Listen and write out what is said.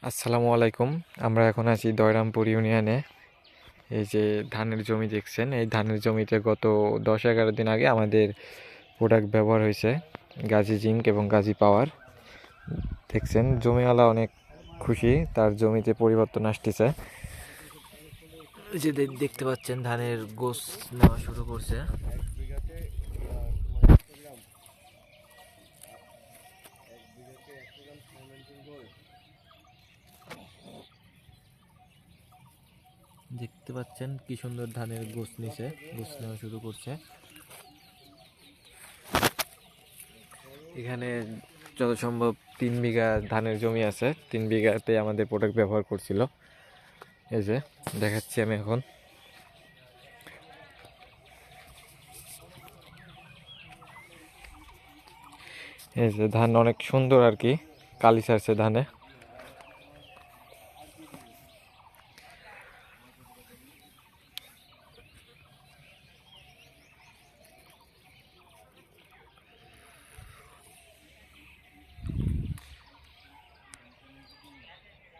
আসসালামু আলাইকুম। আমরা এখন আছি দয়রামপুর ইউনিয়নে। এই যে ধানের জমি দেখছেন, এই ধানের জমিতে গত 10-11 দিন আগে আমাদের প্রোডাক্ট ব্যবহার হয়েছে, গাজী জিঙ্ক এবং গাজী পাওয়ার। দেখছেন জমিওয়ালা অনেক খুশি, তার জমিতে পরিবর্তন আসতেছে। এই যে দেখতে পাচ্ছেন ধানের গোছ নেওয়া শুরু করছে। দেখতে পাচ্ছেন কি সুন্দর ধানের গোছ নিছে, গোছ নেওয়া শুরু করছে। এখানে যত সম্ভব 3 বিঘা ধানের জমি আছে, 3 বিঘাতে আমাদের প্রোডাক্ট ব্যবহার করছিল। এই যে দেখাচ্ছি আমি এখন। এই যে ধান অনেক সুন্দর আর কি, কালি ছাড়ছে ধানে।